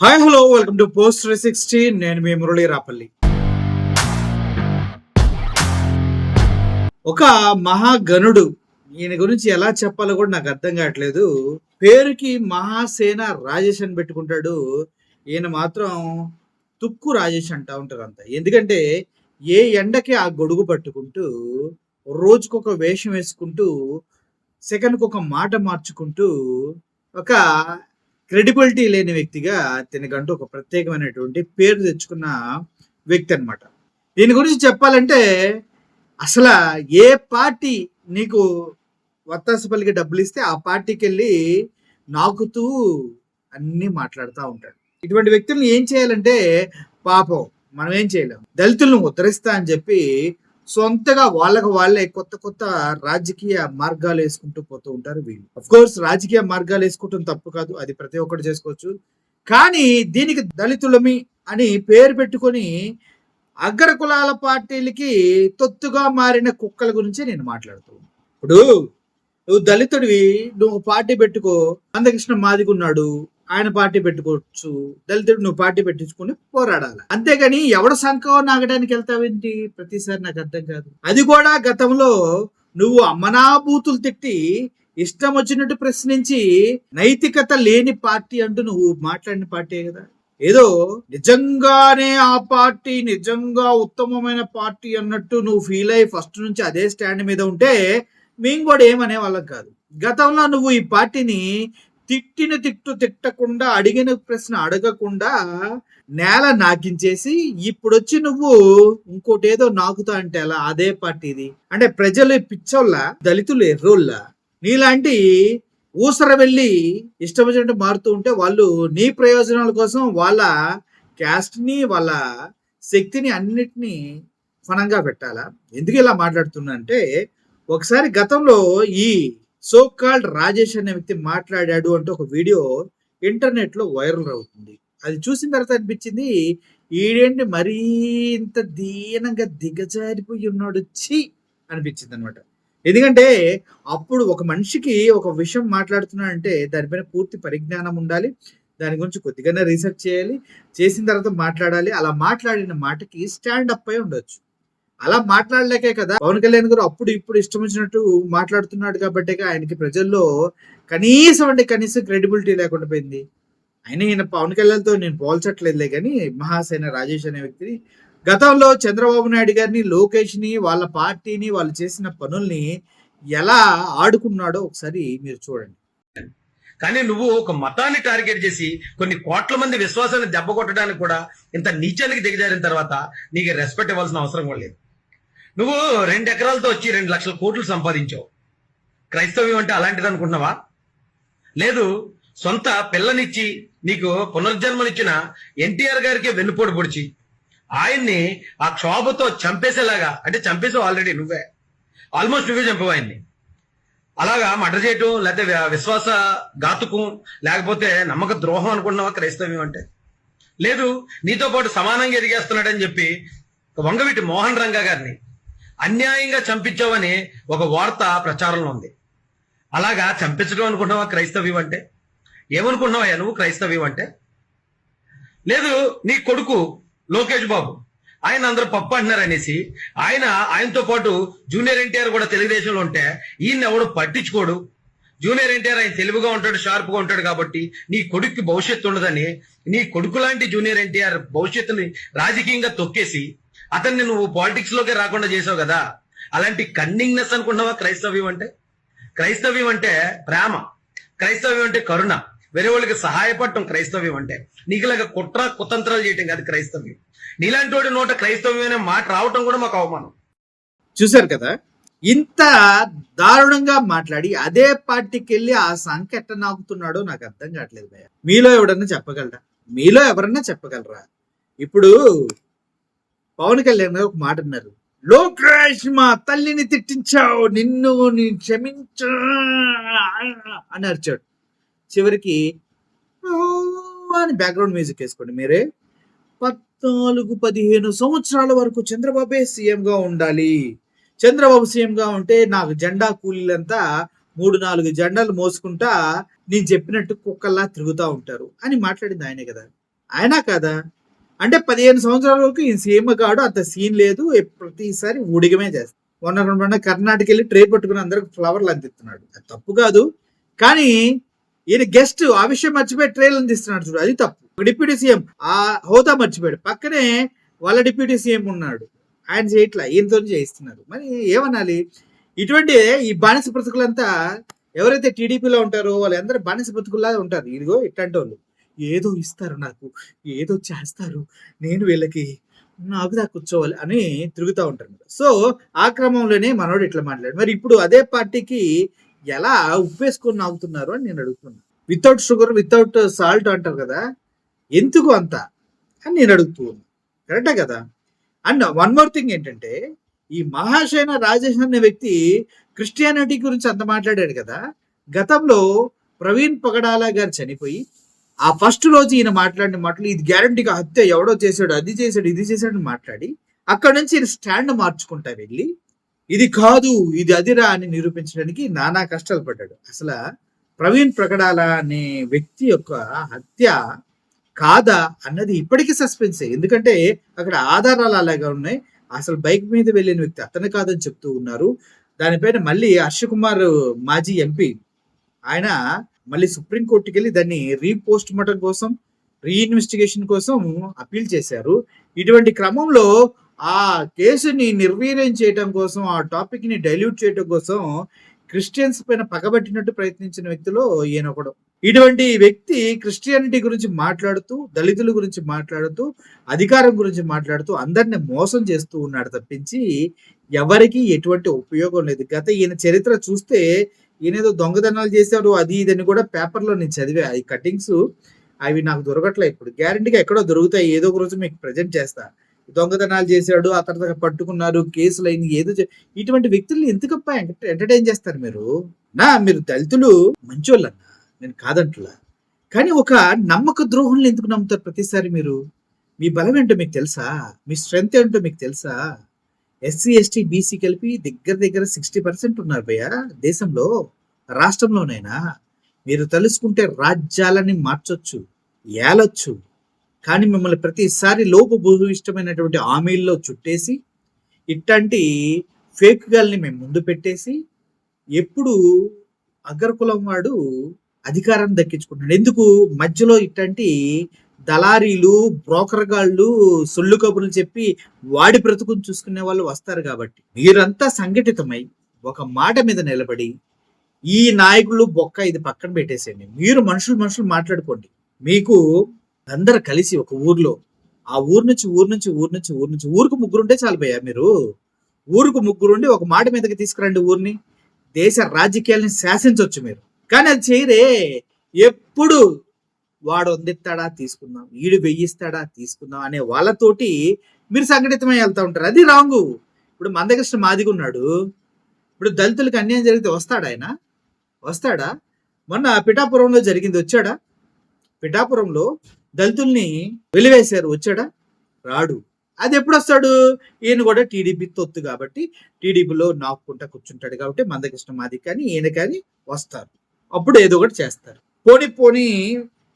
Hi hello welcome to post 360. నేను మీ మురళీ రాపల్లి. ఒక మహాగణుడు, ఈయన గురించి ఎలా చెప్పాలో కూడా నాకు అర్థం కావట్లేదు. పేరుకి మహాసేన రాజేష్ అని పెట్టుకుంటాడు. ఈయన మాత్రం తుక్కు రాజేష్ అంటా ఉంటారు అంతా. ఎందుకంటే ఏ ఎండకి ఆ గొడుగు పట్టుకుంటూ, రోజుకొక వేషం వేసుకుంటూ, సెకండ్కి ఒక మాట మార్చుకుంటూ, ఒక క్రెడిబిలిటీ లేని వ్యక్తిగా తినకంటూ ఒక ప్రత్యేకమైనటువంటి పేరు తెచ్చుకున్న వ్యక్తి అనమాట. దీని గురించి చెప్పాలంటే అసలు ఏ పార్టీ నీకు వత్తాసపల్లికి డబ్బులు ఇస్తే ఆ పార్టీకి వెళ్ళి నాకుతూ అన్ని మాట్లాడుతూ ఉంటాడు. ఇటువంటి వ్యక్తులను ఏం చేయాలంటే పాపం మనం ఏం చేయలేం. దళితులను ఉద్ధరిస్తా అని చెప్పి సొంతగా వాళ్ళకి వాళ్ళే కొత్త కొత్త రాజకీయ మార్గాలు వేసుకుంటూ పోతూ ఉంటారు వీళ్ళు. అఫ్ కోర్స్ రాజకీయ మార్గాలు వేసుకోవటం తప్పు కాదు, అది ప్రతి ఒక్కరు చేసుకోవచ్చు. కానీ దీనికి దళితులమి అని పేరు పెట్టుకొని అగ్ర కులాల పార్టీలకి తొత్తుగా మారిన కుక్కల గురించి నేను మాట్లాడుతున్నాను. ఇప్పుడు నువ్వు దళితుడివి, నువ్వు పార్టీ పెట్టుకో. అందకృష్ణ మాదిగున్నాడు, ఆయన పార్టీ పెట్టుకోవచ్చు. దళితుడు నువ్వు పార్టీ పెట్టించుకుని పోరాడాలి. అంతేగాని ఎవడ సంఖం నాగడానికి వెళ్తావేంటి ప్రతిసారి? నాకు అర్థం కాదు. అది కూడా గతంలో నువ్వు అమ్మనాభూతులు తిట్టి ఇష్టం వచ్చినట్టు ప్రశ్నించి నైతికత లేని పార్టీ అంటూ నువ్వు మాట్లాడిన పార్టీ కదా. ఏదో నిజంగానే ఆ పార్టీ నిజంగా ఉత్తమమైన పార్టీ అన్నట్టు నువ్వు ఫీల్ అయ్యి ఫస్ట్ నుంచి అదే స్టాండ్ మీద ఉంటే మేము కూడా ఏమనే వాళ్ళం కాదు. గతంలో నువ్వు ఈ పార్టీని తిట్టిన తిట్టకుండా, అడిగిన ప్రశ్న అడగకుండా నేల నాకించేసి ఇప్పుడొచ్చి నువ్వు ఇంకోటి ఏదో నాకుతా అంటే అలా అదే పార్టీది అంటే ప్రజలు పిచ్చోళ్ళ, దళితులు ఎర్రోళ్ళ, నీలాంటి ఊసర వెళ్ళి ఇష్టం వచ్చినట్టు మారుతూ ఉంటే వాళ్ళు నీ ప్రయోజనాల కోసం వాళ్ళ క్యాస్ట్ ని, వాళ్ళ శక్తిని అన్నిటినీ ఫనంగా పెట్టాలా? ఎందుకు ఇలా మాట్లాడుతున్నా అంటే, ఒకసారి గతంలో ఈ సో కాల్డ్ రాజేష్ అనే వ్యక్తి మాట్లాడాడు అంటే ఒక వీడియో ఇంటర్నెట్ లో వైరల్ అవుతుంది. అది చూసిన తర్వాత అనిపించింది, ఈడేంటి మరీ ఇంత దీనంగా దిగజారిపోయి ఉన్నాడు చి అనిపించింది అనమాట. ఎందుకంటే అప్పుడు ఒక మనిషికి ఒక విషయం మాట్లాడుతున్నాడంటే దానిపైన పూర్తి పరిజ్ఞానం ఉండాలి, దాని గురించి కొద్దిగానే రీసెర్చ్ చేయాలి, చేసిన తర్వాత మాట్లాడాలి. అలా మాట్లాడిన మాటకి స్టాండ్ అప్ అయి ఉండొచ్చు. అలా మాట్లాడలేకే కదా పవన్ కళ్యాణ్ గారు అప్పుడు ఇప్పుడు ఇష్టం వచ్చినట్టు మాట్లాడుతున్నాడు కాబట్టి ఆయనకి ప్రజల్లో కనీసం క్రెడిబిలిటీ లేకుండా పోయింది. ఈయన పవన్ కళ్యాణ్తో నేను పోల్చట్లేదులే కానీ మహాసేన రాజేష్ అనే వ్యక్తిని గతంలో చంద్రబాబు నాయుడు గారిని, లోకేష్ ని, వాళ్ళ పార్టీని, వాళ్ళు చేసిన పనుల్ని ఎలా ఆడుకున్నాడో ఒకసారి మీరు చూడండి. కానీ నువ్వు ఒక మతాన్ని టార్గెట్ చేసి కొన్ని కోట్ల మంది విశ్వాసాన్ని దెబ్బ కొట్టడానికి కూడా ఇంత నీచానికి దిగజారిన తర్వాత నీకు రెస్పెక్ట్ ఇవ్వాల్సిన అవసరం కూడా లేదు. నువ్వు 2 ఎకరాలతో వచ్చి 2 లక్షల కోట్లు సంపాదించావు. క్రైస్తవ్యం అంటే అలాంటిది అనుకుంటున్నావా? లేదు, సొంత పిల్లనిచ్చి నీకు పునర్జన్మనిచ్చిన ఎన్టీఆర్ గారికి వెన్నుపోటు పొడిచి ఆయన్ని ఆ క్షోభతో చంపేసేలాగా, అంటే చంపేసావు ఆల్రెడీ, నువ్వే ఆల్మోస్ట్ నువ్వే చంపావు ఆయన్ని. అలాగా మర్డర్ చేయటం, లేకపోతే విశ్వాస ఘాతుకం, లేకపోతే నమ్మక ద్రోహం అనుకుంటున్నావా క్రైస్తవ్యం అంటే? లేదు, నీతో పాటు సమానంగా ఎదిగేస్తున్నాడని చెప్పి వంగవీటి మోహన్ రంగా గారిని అన్యాయంగా చంపించావని ఒక వార్త ప్రచారంలో ఉంది. అలాగా చంపించడం అనుకుంటున్నావా క్రైస్తవ్యం అంటే? ఏమనుకుంటున్నావా నువ్వు క్రైస్తవ్యం అంటే? లేదు, నీ కొడుకు లోకేష్ బాబు, ఆయన అందరూ పప్పు అంటున్నారు అనేసి ఆయనతో పాటు జూనియర్ ఎన్టీఆర్ కూడా తెలుగుదేశంలో ఉంటే ఈయన ఎవడు పట్టించుకోడు. జూనియర్ ఎన్టీఆర్ ఆయన తెలుగుగా ఉంటాడు, షార్ప్ గా ఉంటాడు కాబట్టి నీ కొడుక్కి భవిష్యత్తు ఉండదని నీ కొడుకు లాంటి జూనియర్ ఎన్టీఆర్ భవిష్యత్తుని రాజకీయంగా తొక్కేసి అతన్ని నువ్వు పాలిటిక్స్ లోకే రాకుండా చేసావు కదా. అలాంటి కన్నింగ్నెస్ అనుకుంటున్నావా క్రైస్తవ్యం అంటే? క్రైస్తవ్యం అంటే ప్రేమ, క్రైస్తవ్యం అంటే కరుణ, వేరే వాళ్ళకి సహాయపడటం క్రైస్తవ్యం అంటే. నీకులాగా కుట్ర కుతంత్రాలు చేయటం కాదు క్రైస్తవ్యం. నీలాంటి వాడి నోట క్రైస్తవ్యం అనే మాట రావటం కూడా మాకు అవమానం. చూసారు కదా, ఇంత దారుణంగా మాట్లాడి అదే పార్టీకి వెళ్ళి ఆ సంఖ్య ఎట్ట నాకుతున్నాడో నాకు అర్థం కావట్లేదు భయ్య. మీలో ఎవరన్నా చెప్పగలరా? ఇప్పుడు పవన్ కళ్యాణ్ గారు ఒక మాట అన్నారు, లోకేష్ మా తల్లిని తిట్టించావు, నిన్ను క్షమించా అని అరిచాడు. చివరికి అని బ్యాక్గ్రౌండ్ మ్యూజిక్ వేసుకోండి మీరే. 14-15 సంవత్సరాల వరకు చంద్రబాబే సీఎంగా ఉండాలి, చంద్రబాబు సీఎంగా ఉంటే నాకు జెండా కూలీలంతా 3-4 జెండాలు మోసుకుంటా నేను చెప్పినట్టు కుక్కల్లా తిరుగుతూ ఉంటారు అని మాట్లాడింది ఆయనే కదా. అయినా కదా? అంటే 15 సంవత్సరాల వరకు ఈయన సీఎం కాడు. అంత సీన్ లేదు. ప్రతిసారి ఊడిగమే చేస్తాడు. మొన్న కర్ణాటక వెళ్ళి ట్రే పట్టుకుని అందరికి ఫ్లవర్లు అందిస్తున్నాడు. అది తప్పు కాదు. కానీ ఈయన గెస్ట్ ఆ విషయం మర్చిపోయి ట్రేలు అందిస్తున్నాడు చూడు, అది తప్పు. డిప్యూటీ సీఎం ఆ హోదా మర్చిపోయాడు. పక్కనే వాళ్ళ డిప్యూటీ సీఎం ఉన్నాడు, ఆయన చేయట్లా, ఈయనతో చేయిస్తున్నారు. మరి ఏమనాలి? ఇటువంటి ఈ బానిస బ్రతుకులంతా ఎవరైతే టీడీపీలో ఉంటారో వాళ్ళందరూ బానిస బ్రతుకుల్లా ఉంటారు. ఇదిగో ఇట్లాంటి వాళ్ళు ఏదో ఇస్తారు నాకు, ఏదో చేస్తారు, నేను వీళ్ళకి నాకు దా కూర్చోవాలి అని తిరుగుతూ ఉంటారు. సో ఆ క్రమంలోనే మనోడు ఇట్లా మాట్లాడు. మరి ఇప్పుడు అదే పార్టీకి ఎలా ఉప్పేసుకొని నాగుతున్నారు అని నేను అడుగుతున్నా. వితౌట్ షుగర్ వితౌట్ సాల్ట్ అంటారు కదా, ఎందుకు అంత అని నేను అడుగుతూ ఉన్నా. కరెక్టే కదా? అండ్ వన్ మోర్ థింగ్ ఏంటంటే, ఈ మహాశయన రాజేష్ అనే వ్యక్తి క్రిస్టియానిటీ గురించి అంత మాట్లాడాడు కదా. గతంలో ప్రవీణ్ పగడాల గారు చనిపోయి ఆ ఫస్ట్ రోజు ఈయన మాట్లాడిన మాటలు, ఇది గ్యారంటీగా హత్య, ఎవడో చేశాడు, అది చేశాడు, ఇది చేశాడు మాట్లాడి అక్కడ నుంచి ఈయన స్టాండ్ మార్చుకుంటా వెళ్ళి ఇది కాదు ఇది అదిరా అని నిరూపించడానికి నానా కష్టాలు పడ్డాడు. అసలు ప్రవీణ్ ప్రగడాల అనే వ్యక్తి యొక్క హత్య కాదా అన్నది ఇప్పటికీ సస్పెన్సే. ఎందుకంటే అక్కడ ఆధారాలు అలాగా ఉన్నాయి. అసలు బైక్ మీద వెళ్ళిన వ్యక్తి అతను కాదని చెప్తూ ఉన్నారు. దానిపైన మళ్ళీ హర్ష కుమార్ మాజీ ఎంపీ ఆయన మళ్ళీ సుప్రీంకోర్టుకి వెళ్ళి దాన్ని రీపోస్ట్ మార్టం కోసం, రీఇన్వెస్టిగేషన్ కోసం అప్పీల్ చేశారు. ఇటువంటి క్రమంలో ఆ కేసుని నిర్వీర్యం చేయడం కోసం, ఆ టాపిక్ ని డైల్యూట్ చేయడం కోసం క్రిస్టియన్స్ పైన పగబట్టినట్టు ప్రయత్నించిన వ్యక్తిలో ఈయన ఒకడు. ఇటువంటి వ్యక్తి క్రిస్టియానిటీ గురించి మాట్లాడుతూ, దళితుల గురించి మాట్లాడుతూ, అధికారం గురించి మాట్లాడుతూ అందరిని మోసం చేస్తూ ఉన్నాడు తప్పించి ఎవరికి ఎటువంటి ఉపయోగం లేదు. గత ఈయన చరిత్ర చూస్తే ఈయనేదో దొంగతనాలు చేశారు అది ఇదని కూడా పేపర్లో నేను చదివా. ఈ కటింగ్స్ అవి నాకు దొరకట్లే. ఇప్పుడు గ్యారంటీగా ఎక్కడో దొరుకుతాయి, ఏదో ఒక రోజు మీకు ప్రజెంట్ చేస్తా. దొంగతనాలు చేశాడు, ఆ తర్వాత పట్టుకున్నారు, కేసులు అయింది, ఏదో ఇటువంటి వ్యక్తుల్ని ఎందుకప్ప ఎంటర్టైన్ చేస్తారు మీరు? మీరు దళితులు మంచోళ్ళన్నా, నేను కాదంటలా. కానీ ఒక నమ్మక ద్రోహుల్ని ఎందుకు నమ్ముతారు ప్రతిసారి మీరు? మీ బలం ఏంటో మీకు తెలుసా? మీ స్ట్రెంగ్త్ ఏంటో మీకు తెలుసా? ఎస్సీ ఎస్టీ బీసీ కలిపి దగ్గర 60% ఉన్నారు భయ్య దేశంలో, రాష్ట్రంలోనైనా. మీరు తలుసుకుంటే రాజ్యాలని మార్చొచ్చు, ఏలొచ్చు. కానీ మిమ్మల్ని ప్రతిసారి లోపభూయిష్టమైనటువంటి హామీల్లో చుట్టేసి ఇట్లాంటి ఫేక్ గల్ని మేము ముందు పెట్టేసి ఎప్పుడు అగ్రకులం వాడు అధికారాన్ని దక్కించుకుంటాడు. ఎందుకు? మధ్యలో ఇట్లాంటి దళారీలు, బ్రోకర్ గాళ్ళు సొల్లు కబుర్లు చెప్పి వాడి బ్రతుకుని చూసుకునే వాళ్ళు వస్తారు. కాబట్టి మీరంతా సంఘటితమై ఒక మాట మీద నిలబడి ఈ నాయకులు బొక్క ఇది పక్కన పెట్టేసేయండి. మీరు మనుషులు మాట్లాడుకోండి. మీకు అందరు కలిసి ఒక ఊర్లో, ఆ ఊరు నుంచి ఊరికి ముగ్గురుంటే చాలు భయ్యా. మీరు ఊరికి ముగ్గురుండి ఒక మాట మీదకి తీసుకురండి ఊరిని. దేశ రాజకీయాలని శాసించవచ్చు మీరు. కానీ అది చేయరే. ఎప్పుడు వాడు వందిస్తాడా తీసుకుందాం, వీడు వెయ్యిస్తాడా తీసుకుందాం అనే వాళ్ళతోటి మీరు సంఘటితమై వెళ్తా ఉంటారు. అది రాంగు. ఇప్పుడు మందకృష్ణ మాదిగా ఉన్నాడు. ఇప్పుడు దళితులకు అన్యాయం జరిగితే వస్తాడా? మొన్న పిఠాపురంలో జరిగింది, వచ్చాడా? పిఠాపురంలో దళితుల్ని వెలివేశారు, వచ్చాడా? రాడు. అది ఎప్పుడు వస్తాడు? ఈయన కూడా టీడీపీ తొత్తు కాబట్టి టీడీపీలో నాకుంటా కూర్చుంటాడు కాబట్టి మందకృష్ణ మాది కానీ ఈయన కానీ వస్తారు. అప్పుడు ఏదో ఒకటి చేస్తారు. పోనీ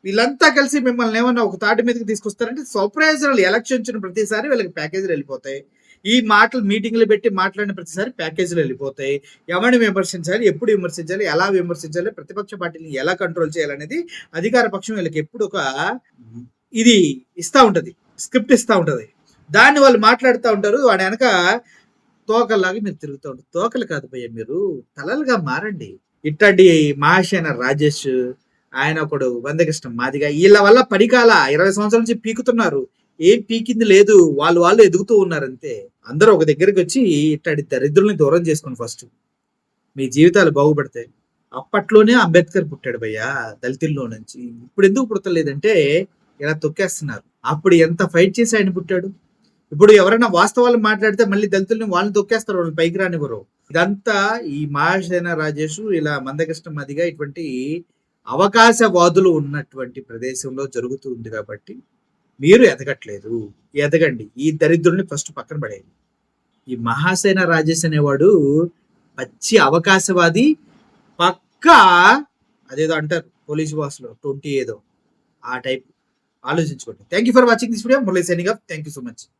వీళ్ళంతా కలిసి మిమ్మల్ని ఏమన్నా ఒక తాటి మీదకి తీసుకొస్తారంటే సర్ప్రైజులు. ఎలక్షన్ వచ్చిన ప్రతిసారి వీళ్ళకి ప్యాకేజీలు వెళ్ళిపోతాయి. ఈ మాటలు మీటింగ్లు పెట్టి మాట్లాడిన ప్రతిసారి ప్యాకేజీలు వెళ్ళిపోతాయి. ఎవరిని విమర్శించాలి, ఎప్పుడు విమర్శించాలి, ఎలా విమర్శించాలి, ప్రతిపక్ష పార్టీని ఎలా కంట్రోల్ చేయాలనేది అధికార పక్షం వీళ్ళకి ఎప్పుడు ఒక ఇది ఇస్తూ ఉంటుంది, స్క్రిప్ట్ ఇస్తూ ఉంటుంది. దాన్ని వాళ్ళు మాట్లాడుతూ ఉంటారు. వాడి వెనక తోకల్లాగా మీరు తిరుగుతూ ఉంటారు. తోకలు కాదు భయ్య, మీరు తలలుగా మారండి. ఇట్లాంటి మహాశయన రాజేష్, ఆయన ఒకడు మందకృష్ణ మాదిగా, వీళ్ళ వల్ల పడికాల 20 సంవత్సరాల నుంచి పీకుతున్నారు. ఏం పీకింది లేదు, వాళ్ళు ఎదుగుతూ ఉన్నారు అంతే. అందరూ ఒక దగ్గరికి వచ్చి ఇట్లాంటి దరిద్రుల్ని దూరం చేసుకోండి ఫస్ట్, మీ జీవితాలు బాగుపడతాయి. అప్పట్లోనే అంబేద్కర్ పుట్టాడు భయ్యా దళితుల్లో నుంచి. ఇప్పుడు ఎందుకు పుడతలేదంటే ఇలా తొక్కేస్తున్నారు. అప్పుడు ఎంత ఫైట్ చేసి ఆయన పుట్టాడు. ఇప్పుడు ఎవరైనా వాస్తవాలు మాట్లాడితే మళ్ళీ దళితుల్ని వాళ్ళని తొక్కేస్తారు, వాళ్ళని పైకి రానివ్వరు. ఇదంతా ఈ మహాసేన రాజేష్, ఇలా మందకృష్ణ మాదిగా ఇటువంటి అవకాశవాదులు ఉన్నటువంటి ప్రదేశంలో జరుగుతూ ఉంది. కాబట్టి మీరు ఎదగట్లేదు, ఎదగండి. ఈ దరిద్రుల్ని ఫస్ట్ పక్కన పడేయండి. ఈ మహాసేన రాజేష్ అనేవాడు పచ్చి అవకాశవాది. పక్కా అదేదో అంటారు పోలీసు భాషలో 20 ఏదో ఆ టైప్. ఆలోచించుకోండి. Thank you for watching this video. Murali signing off. Thank you so much.